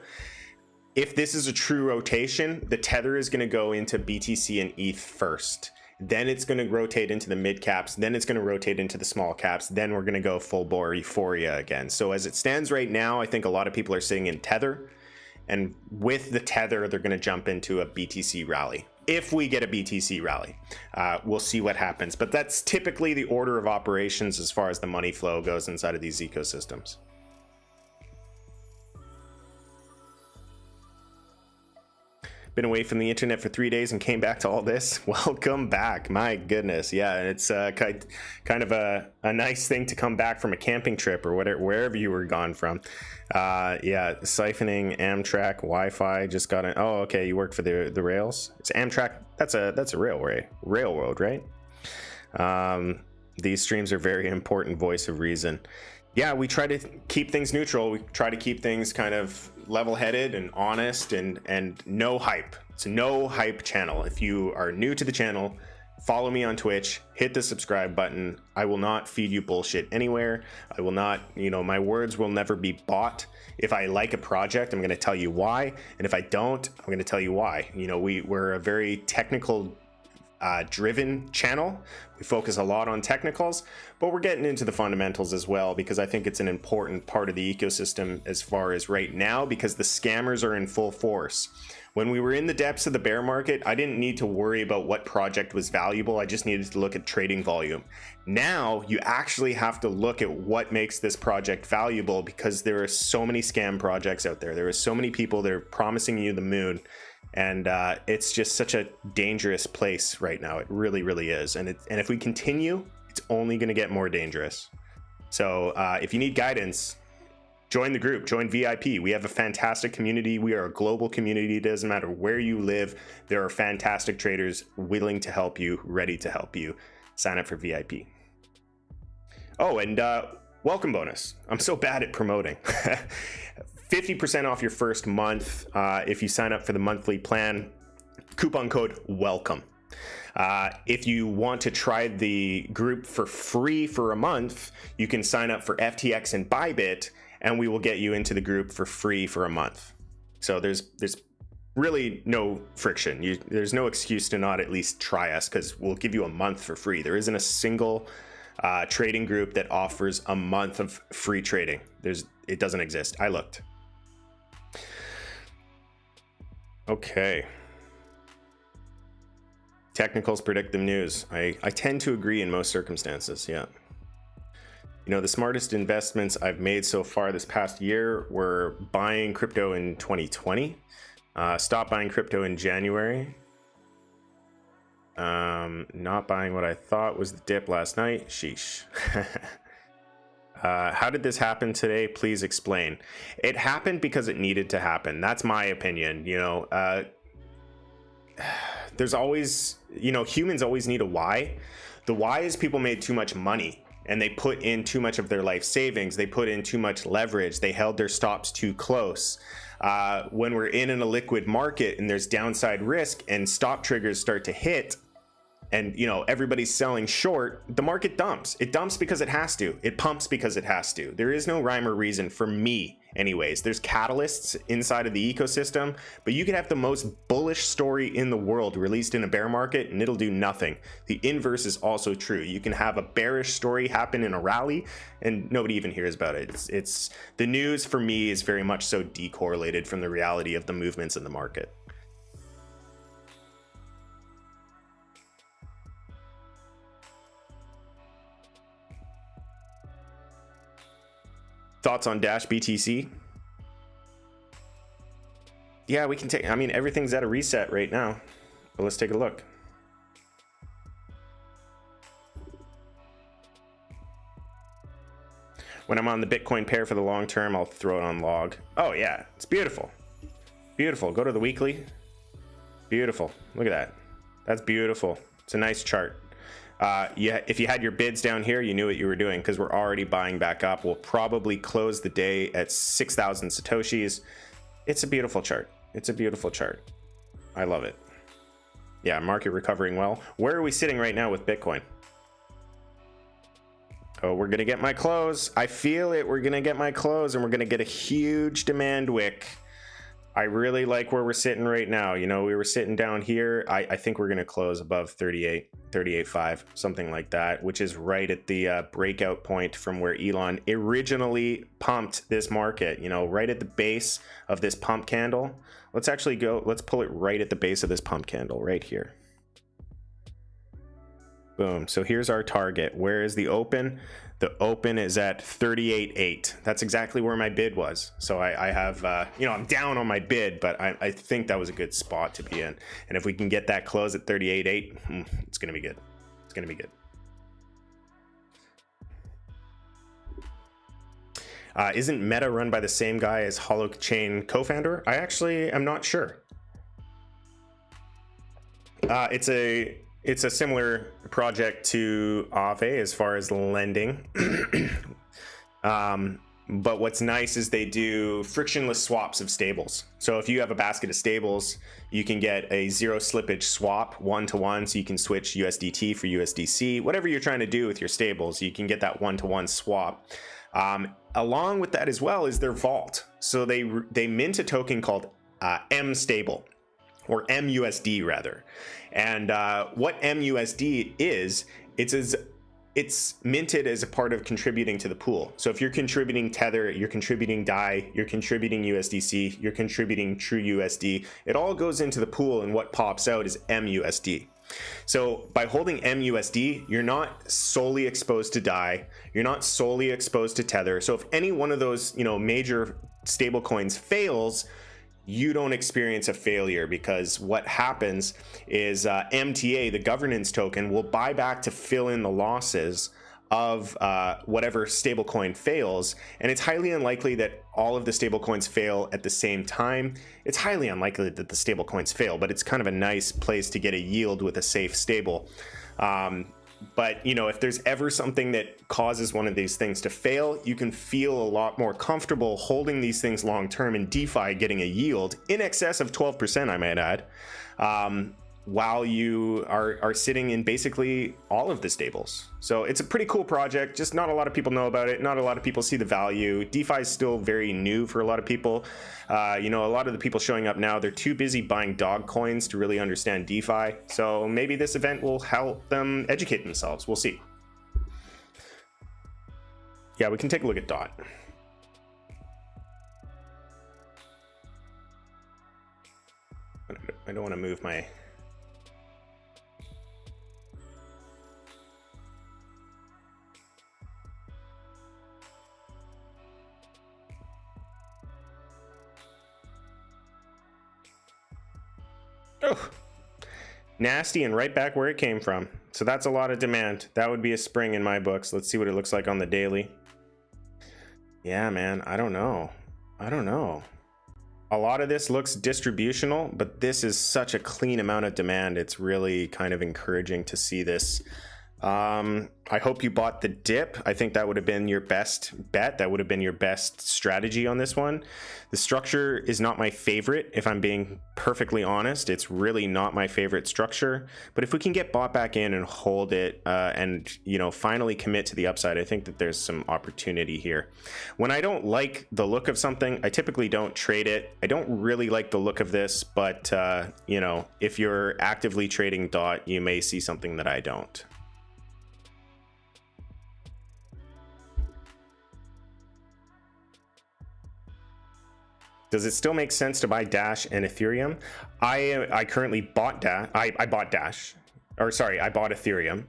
If this is a true rotation, the Tether is going to go into BTC and ETH first. Then it's going to rotate into the mid caps. Then it's going to rotate into the small caps. Then we're going to go full bore euphoria again. So as it stands right now, I think a lot of people are sitting in Tether. And with the Tether, they're going to jump into a BTC rally. If we get a BTC rally, we'll see what happens. But that's typically the order of operations as far as the money flow goes inside of these ecosystems. Been away from the internet for 3 days and came back to all this. Welcome back. My goodness. Yeah, it's kind of a nice thing to come back from a camping trip or whatever, wherever you were gone from. Yeah, siphoning Amtrak Wi-Fi just got it. Oh, okay. You work for the rails. It's Amtrak. That's a railroad, right? These streams are very important voice of reason. Yeah, we try to keep things neutral. We try to keep things kind of level-headed and honest and no hype. It's a no hype channel. If you are new to the channel, follow me on Twitch, hit the subscribe button. I will not feed you bullshit anywhere. I will not, my words will never be bought. If I like a project, I'm going to tell you why. And if I don't, I'm going to tell you why. We're a very technical driven channel. We focus a lot on technicals, but we're getting into the fundamentals as well, because I think it's an important part of the ecosystem as far as right now, because the scammers are in full force. When we were in the depths of the bear market, I didn't need to worry about what project was valuable. I just needed to look at trading volume. Now you actually have to look at what makes this project valuable, because there are so many scam projects out there. There are so many people that are promising you the moon. And it's just such a dangerous place right now. It really, really is. And if we continue, it's only going to get more dangerous. So if you need guidance, join the group, join VIP. We have a fantastic community. We are a global community. It doesn't matter where you live. There are fantastic traders willing to help you, ready to help you. Sign up for VIP. Oh, and welcome bonus. I'm so bad at promoting. 50% off your first month if you sign up for the monthly plan. Coupon code WELCOME. If you want to try the group for free for a month, you can sign up for FTX and Bybit, and we will get you into the group for free for a month. So there's really no friction. There's no excuse to not at least try us, because we'll give you a month for free. There isn't a single trading group that offers a month of free trading. It doesn't exist. I looked. Okay. Technicals predict the news. I tend to agree in most circumstances. Yeah. The smartest investments I've made so far this past year were buying crypto in 2020. Stopped buying crypto in January. Not buying what I thought was the dip last night. Sheesh. How did this happen today? Please explain. It happened because it needed to happen. That's my opinion. There's always, humans always need a why. The why is people made too much money and they put in too much of their life savings. They put in too much leverage. They held their stops too close. When we're in a liquid market and there's downside risk and stop triggers start to hit, and everybody's selling short, the market dumps. It dumps because it has to. It pumps because it has to. There is no rhyme or reason for me anyways. There's catalysts inside of the ecosystem, but you can have the most bullish story in the world released in a bear market and it'll do nothing. The inverse is also true. You can have a bearish story happen in a rally and nobody even hears about it. It's the news for me is very much so decorrelated from the reality of the movements in the market. Thoughts on Dash BTC? Yeah, we can take, everything's at a reset right now, but let's take a look. When I'm on the Bitcoin pair for the long term, I'll throw it on log. Oh yeah, it's beautiful. Beautiful. Go to the weekly. Beautiful. Look at that. That's beautiful. It's a nice chart. Yeah, if you had your bids down here, you knew what you were doing, because we're already buying back up. We'll probably close the day at 6,000 Satoshis. It's a beautiful chart. It's a beautiful chart. I love it. Yeah, market recovering well. Where are we sitting right now with Bitcoin? Oh, we're going to get my close. I feel it. We're going to get my close, and we're going to get a huge demand wick. I really like where we're sitting right now. You know, we were sitting down here. I think we're going to close above 38.5, something like that, which is right at the breakout point from where Elon originally pumped this market, you know, right at the base of this pump candle. Let's actually go, let's pull it right at the base of this pump candle right here. Boom. So here's our target. Where is the open? The open is at 38.8. That's exactly where my bid was. So I have, you know, I'm down on my bid, but I think that was a good spot to be in. And if we can get that close at 38.8, it's going to be good. It's going to be good. Isn't Meta run by the same guy as Holochain co-founder? I actually am not sure. It's a similar project to Aave as far as lending. But what's nice is they do frictionless swaps of stables. So if you have a basket of stables, you can get a zero slippage swap 1-to-1. So you can switch USDT for USDC, whatever you're trying to do with your stables, you can get that 1-to-1 swap. Along with that as well is their vault. So they mint a token called M stable, or MUSD rather. And what MUSD is, it's minted as a part of contributing to the pool. So if you're contributing Tether, you're contributing DAI, you're contributing USDC, you're contributing True USD, it all goes into the pool, and what pops out is MUSD. So by holding MUSD, you're not solely exposed to DAI, you're not solely exposed to Tether. So if any one of those, you know, major stablecoins fails, you don't experience a failure, because what happens is MTA, the governance token, will buy back to fill in the losses of whatever stablecoin fails. And it's highly unlikely that all of the stablecoins fail at the same time. It's highly unlikely that the stablecoins fail, but it's kind of a nice place to get a yield with a safe stable. But, you know, if there's ever something that causes one of these things to fail, you can feel a lot more comfortable holding these things long term in DeFi, getting a yield in excess of 12%, I might add, while you are sitting in basically all of the stables. So it's a pretty cool project. Just not a lot of people know about it. Not a lot of people see the value. DeFi is still very new for a lot of people. You know, a lot of the people showing up now, they're too busy buying dog coins to really understand DeFi. So maybe this event will help them educate themselves. We'll see. Yeah, we can take a look at DOT. I don't want to move my... Oh, nasty, and right back where it came from. So that's a lot of demand. That would be a spring in my books. Let's see what it looks like on the daily. Yeah, man, I don't know. A lot of this looks distributional, but this is such a clean amount of demand. It's really kind of encouraging to see this. I hope you bought the dip. I think that would have been your best bet. That would have been your best strategy on this one. The structure is not my favorite, if I'm being perfectly honest. It's really not my favorite structure. But if we can get bought back in and hold it and, you know, finally commit to the upside, I think that there's some opportunity here. When I don't like the look of something, I typically don't trade it. I don't really like the look of this, but, you know, if you're actively trading DOT, you may see something that I don't. Does it still make sense to buy Dash and Ethereum? I currently bought Dash. I bought Dash, or sorry, I bought Ethereum.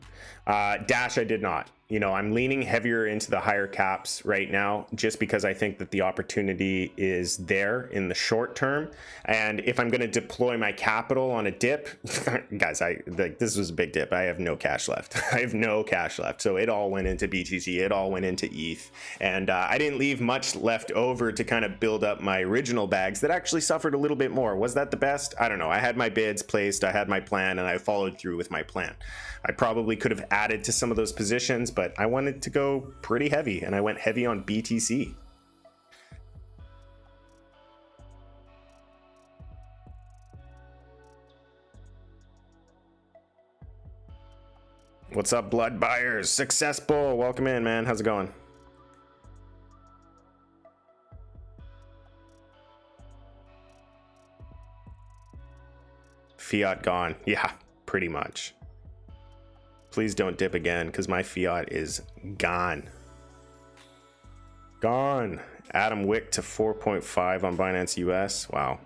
Dash I did not. You know, I'm leaning heavier into the higher caps right now, just because I think that the opportunity is there in the short term. And if I'm going to deploy my capital on a dip, guys, this was a big dip. I have no cash left. I have no cash left. So it all went into BTC. It all went into ETH. And I didn't leave much left over to kind of build up my original bags that actually suffered a little bit more. Was that the best? I don't know. I had my bids placed. I had my plan, and I followed through with my plan. I probably could have added to some of those positions, but I wanted to go pretty heavy, and I went heavy on BTC. What's up, blood buyers? Success Bull, welcome in, man. How's it going? Fiat gone. Yeah, pretty much. Please don't dip again, because my fiat is gone. Gone. Adam Wick to 4.5 on Binance US. Wow.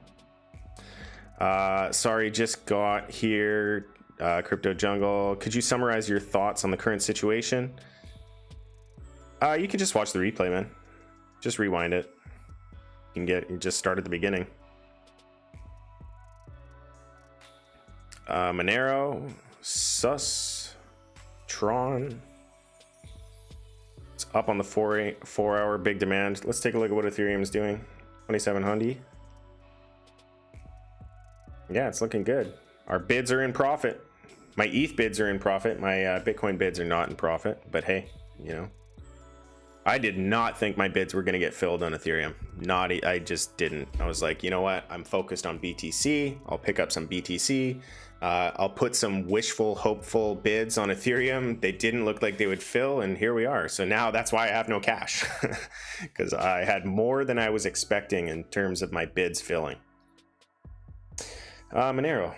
Sorry, just got here. Crypto Jungle. Could you summarize your thoughts on the current situation? You can just watch the replay, man. Just rewind it. You just start at the beginning. Monero, Sus, Tron. It's up on the 4-hour big demand. Let's take a look at what Ethereum is doing. 2700. Yeah, it's looking good. Our bids are in profit. My ETH bids are in profit. My Bitcoin bids are not in profit. But hey, you know, I did not think my bids were going to get filled on Ethereum. I just didn't. I was like, you know what? I'm focused on BTC. I'll pick up some BTC. I'll put some wishful, hopeful bids on Ethereum. They didn't look like they would fill, and here we are. So now that's why I have no cash, because I had more than I was expecting in terms of my bids filling. Monero.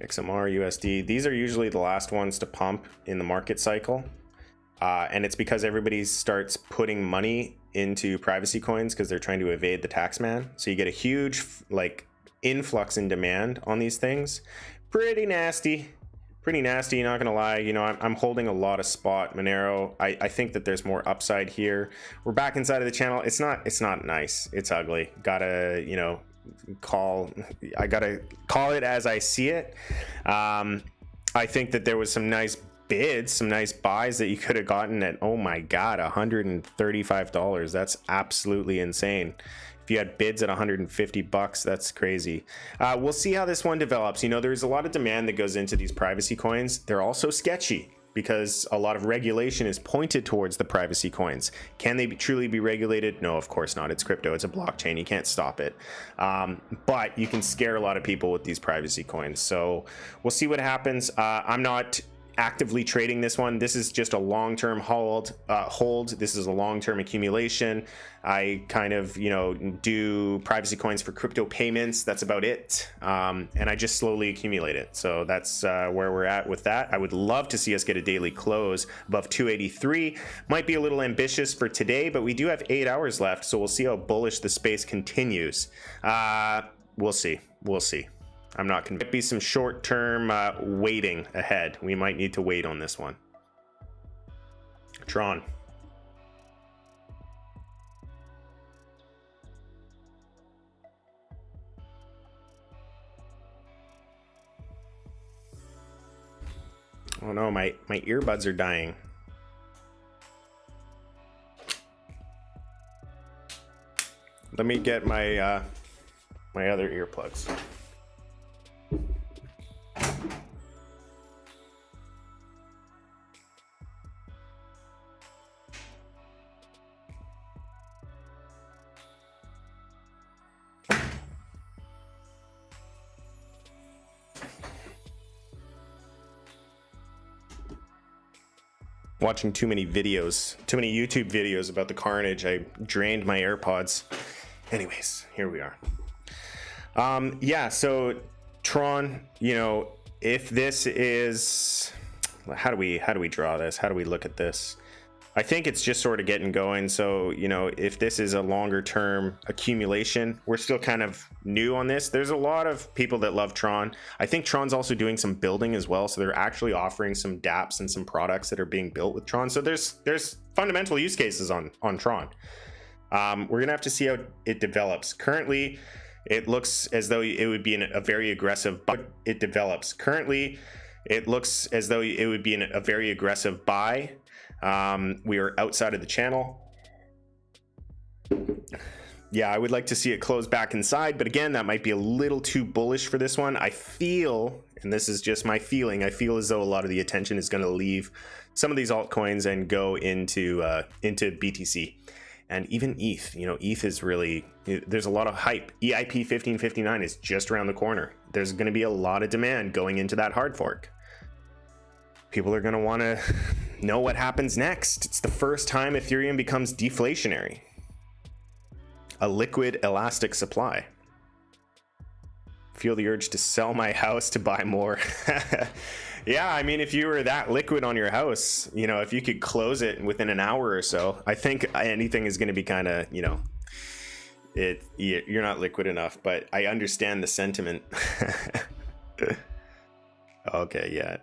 XMR, USD. These are usually the last ones to pump in the market cycle. And it's because everybody starts putting money into privacy coins because they're trying to evade the tax man. So you get a huge like influx in demand on these things. Pretty nasty, not gonna lie. You know, I'm holding a lot of spot Monero. I think that there's more upside here. We're back inside of the channel. It's not nice. It's ugly. Gotta, you know, I gotta call it as I see it. I think that there was some nice bids, some nice buys that you could have gotten at, oh my god, $135. That's absolutely insane. If you had bids at 150 bucks, that's crazy. We'll see how this one develops. You know, there's a lot of demand that goes into these privacy coins. They're also sketchy because a lot of regulation is pointed towards the privacy coins. Can they truly be regulated? No, of course not. It's crypto. It's a blockchain. You can't stop it. But you can scare a lot of people with these privacy coins. So we'll see what happens. I'm not actively trading this one. This is just a long-term hold. This is a long-term accumulation. I kind of, you know, do privacy coins for crypto payments. That's about it. And I just slowly accumulate it. So that's where we're at with that. I would love to see us get a daily close above 283. Might be a little ambitious for today, but we do have 8 hours left. So we'll see how bullish the space continues. We'll see. I'm not going to be some short-term waiting ahead. We might need to wait on this one. Tron. Oh no, my earbuds are dying. Let me get my my other earplugs. Watching too many YouTube videos about the carnage. I drained my AirPods. Anyways, here we are. Yeah, so Tron, you know, if this is, how do we draw this? How do we look at this? I think it's just sort of getting going. So, you know, if this is a longer term accumulation, we're still kind of new on this. There's a lot of people that love Tron. I think Tron's also doing some building as well. So they're actually offering some dApps and some products that are being built with Tron. So there's fundamental use cases on Tron. We're gonna have to see how it develops. Currently, it looks as though it would be a very aggressive, but it develops. Currently, it looks as though it would be a very aggressive buy. We are outside of the channel. Yeah, I would like to see it close back inside, but again, that might be a little too bullish for this one. I feel, and this is just my feeling, I feel as though a lot of the attention is going to leave some of these altcoins and go into BTC and even ETH. You know, ETH is really, there's a lot of hype. EIP 1559 is just around the corner. There's going to be a lot of demand going into that hard fork. People are going to want to know what happens next. It's the first time Ethereum becomes deflationary. A liquid elastic supply. Feel the urge to sell my house to buy more. Yeah, I mean, if you were that liquid on your house, you know, if you could close it within an hour or so, I think anything is going to be kind of, you know, you're not liquid enough, but I understand the sentiment. Okay, yeah.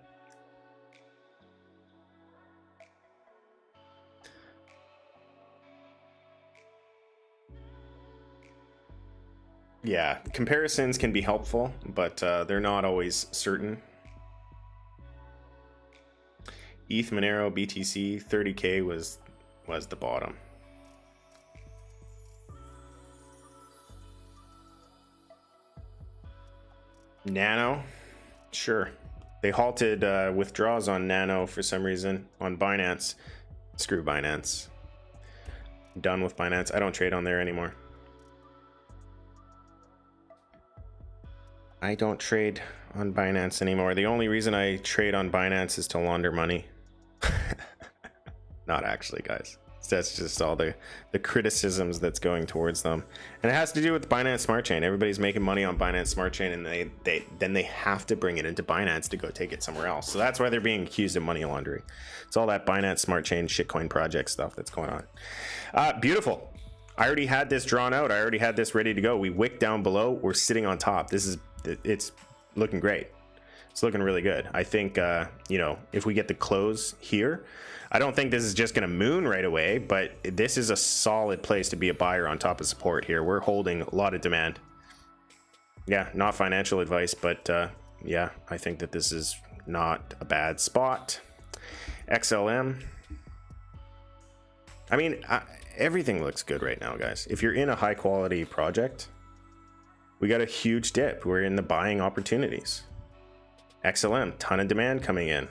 Yeah, comparisons can be helpful, but they're not always certain. ETH, Monero, BTC, 30K was the bottom. Nano, sure. They halted withdrawals on Nano for some reason on Binance. Screw Binance. I'm done with Binance. I don't trade on there anymore. I don't trade on Binance anymore. The only reason I trade on Binance is to launder money. Not actually, guys. That's just all the criticisms that's going towards them, and it has to do with Binance Smart Chain. Everybody's making money on Binance Smart Chain, and they have to bring it into Binance to go take it somewhere else. So that's why they're being accused of money laundering. It's all that Binance Smart Chain shitcoin project stuff that's going on. Beautiful. I already had this drawn out. I already had this ready to go. We wicked down below. We're sitting on top. It's looking great. It's looking really good. I think, you know, if we get the close here, I don't think this is just going to moon right away, but this is a solid place to be a buyer on top of support here. We're holding a lot of demand. Yeah, not financial advice, but yeah, I think that this is not a bad spot. XLM. I mean, everything looks good right now, guys. If you're in a high quality project, we got a huge dip. We're in the buying opportunities. XLM, ton of demand coming in.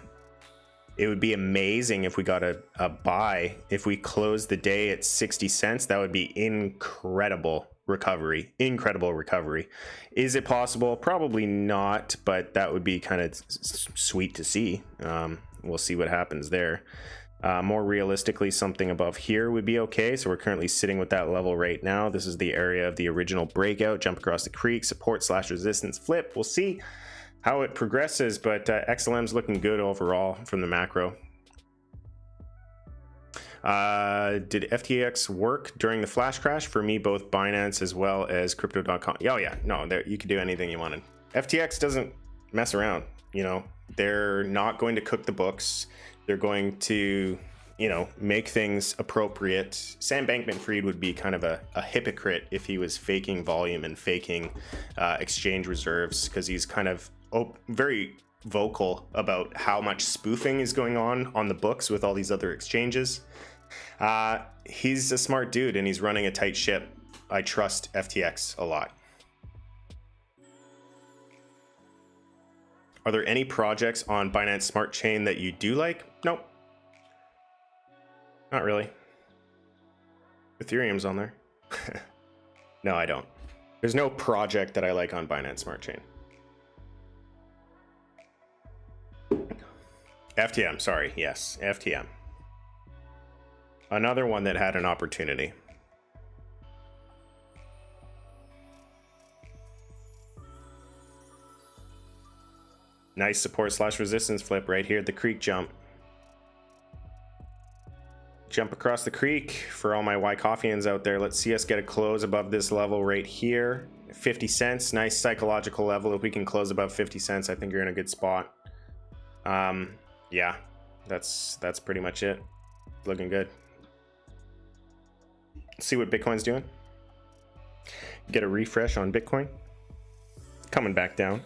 It would be amazing if we got a buy. If we closed the day at 60 cents, that would be incredible recovery. Incredible recovery. Is it possible? Probably not, but that would be kind of sweet to see. We'll see what happens there. More realistically, something above here would be okay. So we're currently sitting with that level right now. This is the area of the original breakout. Jump across the creek, support / resistance flip. We'll see how it progresses, but XLM's looking good overall from the macro. Did FTX work during the flash crash? For me, both Binance as well as crypto.com. Oh yeah, no, you could do anything you wanted. FTX doesn't mess around. You know, they're not going to cook the books. They're going to, you know, make things appropriate. Sam Bankman-Fried would be kind of a hypocrite if he was faking volume and faking exchange reserves, because he's kind of very vocal about how much spoofing is going on the books with all these other exchanges. He's a smart dude and he's running a tight ship. I trust FTX a lot. Are there any projects on Binance Smart Chain that you do like? Nope. Not really. Ethereum's on there. No, I don't. There's no project that I like on Binance Smart Chain. FTM, sorry. Yes, FTM. Another one that had an opportunity. Nice support / resistance flip right here at the creek jump. Jump across the creek for all my Wyckofians out there. Let's see us get a close above this level right here. 50 cents, nice psychological level. If we can close above 50 cents, I think you're in a good spot. Yeah, that's pretty much it. Looking good. See what Bitcoin's doing. Get a refresh on Bitcoin. Coming back down.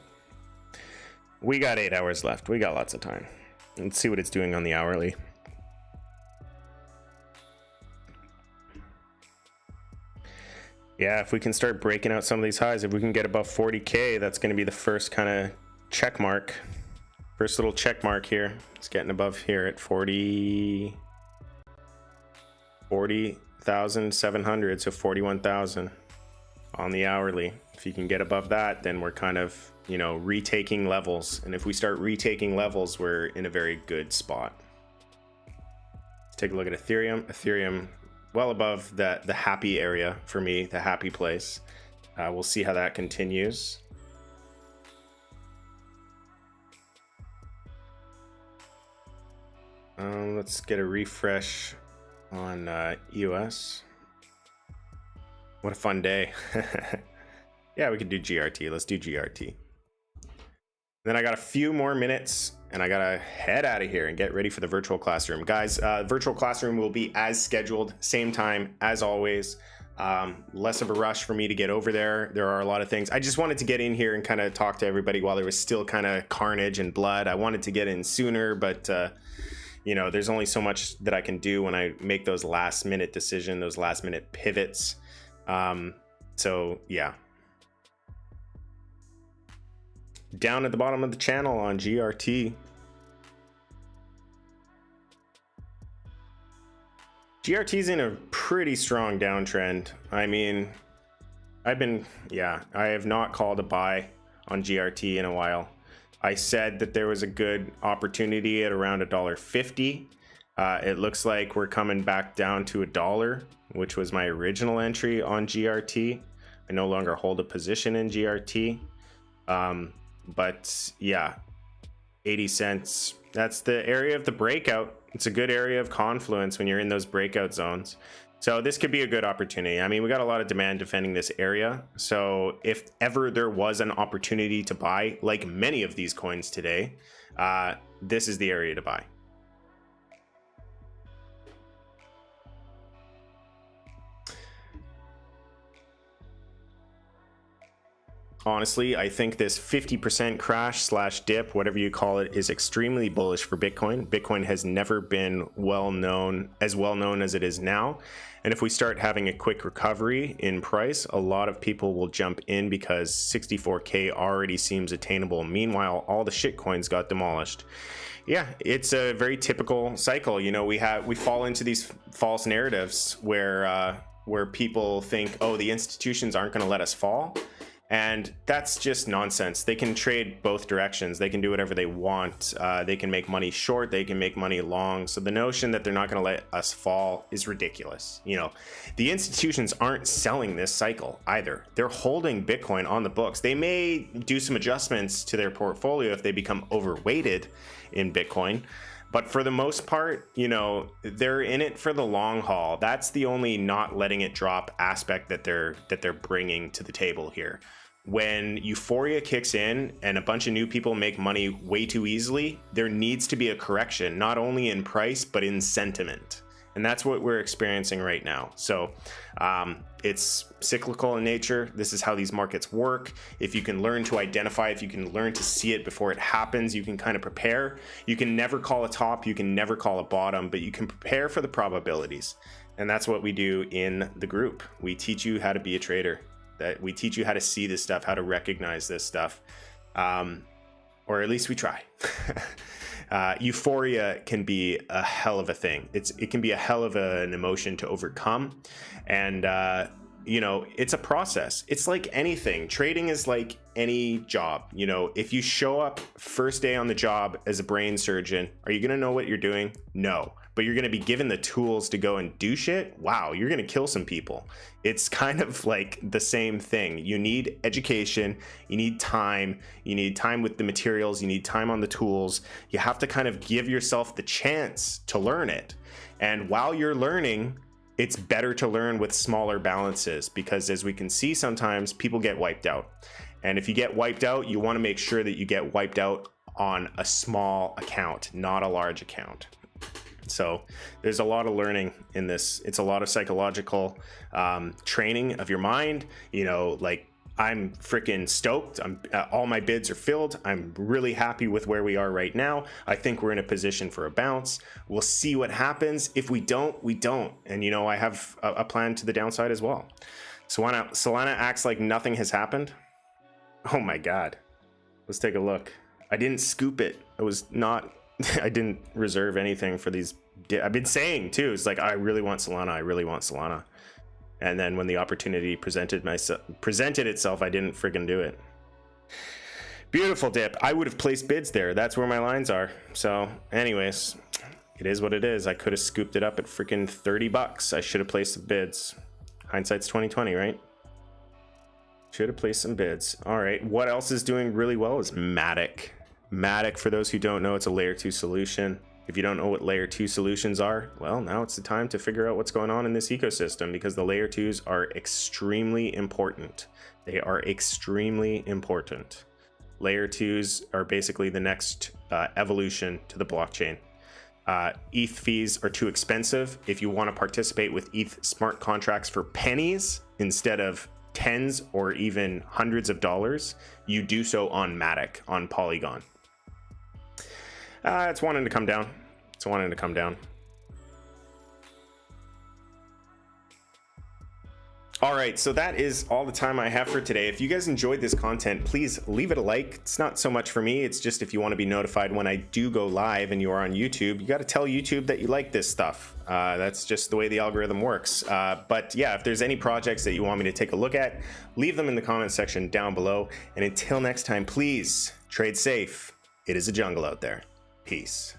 We got 8 hours left. We got lots of time. Let's see what it's doing on the hourly. Yeah, if we can start breaking out some of these highs, if we can get above 40K, that's going to be the first kind of check mark. First little check mark here. It's getting above here at 40,700, so 41,000 on the hourly. If you can get above that, then we're kind of, you know, retaking levels. And if we start retaking levels, we're in a very good spot. take a look at Ethereum well above the happy area for me, the happy place. We'll see how that continues. Let's get a refresh on EOS. What a fun day. Yeah, we could do GRT. Let's do GRT. Then I got a few more minutes and I gotta head out of here and get ready for the virtual classroom. Guys, virtual classroom will be as scheduled, same time as always. Less of a rush for me to get over there. There are a lot of things. I just wanted to get in here and kind of talk to everybody while there was still kind of carnage and blood. I wanted to get in sooner, but you know, there's only so much that I can do when I make those last minute decisions, those last minute pivots. So yeah. Down at the bottom of the channel on GRT. GRT's in a pretty strong downtrend. I mean, I have not called a buy on GRT in a while. I said that there was a good opportunity at around $1.50. It looks like we're coming back down to $1, which was my original entry on GRT. I no longer hold a position in GRT. But yeah, 80 cents. That's the area of the breakout. It's a good area of confluence when you're in those breakout zones. So this could be a good opportunity. I mean, we got a lot of demand defending this area. So if ever there was an opportunity to buy, like many of these coins today, this is the area to buy. Honestly, I think this 50% crash slash dip, whatever you call it, is extremely bullish for Bitcoin. Bitcoin has never been well known as it is now. And if we start having a quick recovery in price, a lot of people will jump in because 64K already seems attainable. Meanwhile, all the shit coins got demolished. Yeah, it's a very typical cycle. You know, we fall into these false narratives where people think, oh, the institutions aren't going to let us fall. And that's just nonsense. They can trade both directions. They can do whatever they want. They can make money short. They can make money long. So the notion that they're not going to let us fall is ridiculous. You know, the institutions aren't selling this cycle either. They're holding Bitcoin on the books. They may do some adjustments to their portfolio if they become overweighted in Bitcoin. But for the most part, you know, they're in it for the long haul. That's the only not letting it drop aspect that they're bringing to the table here. When euphoria kicks in and a bunch of new people make money way too easily, there needs to be a correction, not only in price, but in sentiment. And that's what we're experiencing right now. So it's cyclical in nature. This is how these markets work. If you can learn to identify, if you can learn to see it before it happens, you can kind of prepare. You can never call a top, you can never call a bottom, but you can prepare for the probabilities. And that's what we do in the group. We teach you how to be a trader. That we teach you how to see this stuff, how to recognize this stuff. Or at least we try. Euphoria can be a hell of a thing. It can be a hell of an emotion to overcome. And, you know, it's a process. It's like anything. Trading is like any job. You know, if you show up first day on the job as a brain surgeon, are you going to know what you're doing? No. But you're going to be given the tools to go and do shit. Wow, you're going to kill some people. It's kind of like the same thing. You need education, you need time with the materials, you need time on the tools. You have to kind of give yourself the chance to learn it. And while you're learning, it's better to learn with smaller balances, because as we can see, sometimes people get wiped out. And if you get wiped out, you want to make sure that you get wiped out on a small account, not a large account. So there's a lot of learning in this. It's a lot of psychological training of your mind. You know, like, I'm freaking stoked. All my bids are filled. I'm really happy with where we are right now. I think we're in a position for a bounce. We'll see what happens. If we don't, we don't. And, you know, I have a plan to the downside as well. Solana acts like nothing has happened. Oh my God. Let's take a look. I didn't scoop it. I didn't reserve anything for these. I've been saying too, it's like, I really want Solana. I really want Solana. And then when the opportunity presented itself, I didn't friggin' do it. Beautiful dip. I would have placed bids there. That's where my lines are. So anyways, it is what it is. I could have scooped it up at freaking 30 bucks. I should have placed some bids. Hindsight's 2020, right? Should have placed some bids. All right, what else is doing really well is Matic. Matic, for those who don't know, it's a layer 2 solution. If you don't know what layer 2 solutions are, well, now it's the time to figure out what's going on in this ecosystem, because the layer 2s are extremely important. They are extremely important. Layer 2s are basically the next evolution to the blockchain. ETH fees are too expensive. If you want to participate with ETH smart contracts for pennies instead of tens or even hundreds of dollars, you do so on Matic, on Polygon. It's wanting to come down. It's wanting to come down. All right, so that is all the time I have for today. If you guys enjoyed this content, please leave it a like. It's not so much for me. It's just if you want to be notified when I do go live and you are on YouTube, you got to tell YouTube that you like this stuff. That's just the way the algorithm works. But yeah, if there's any projects that you want me to take a look at, leave them in the comment section down below. And until next time, please trade safe. It is a jungle out there. Peace.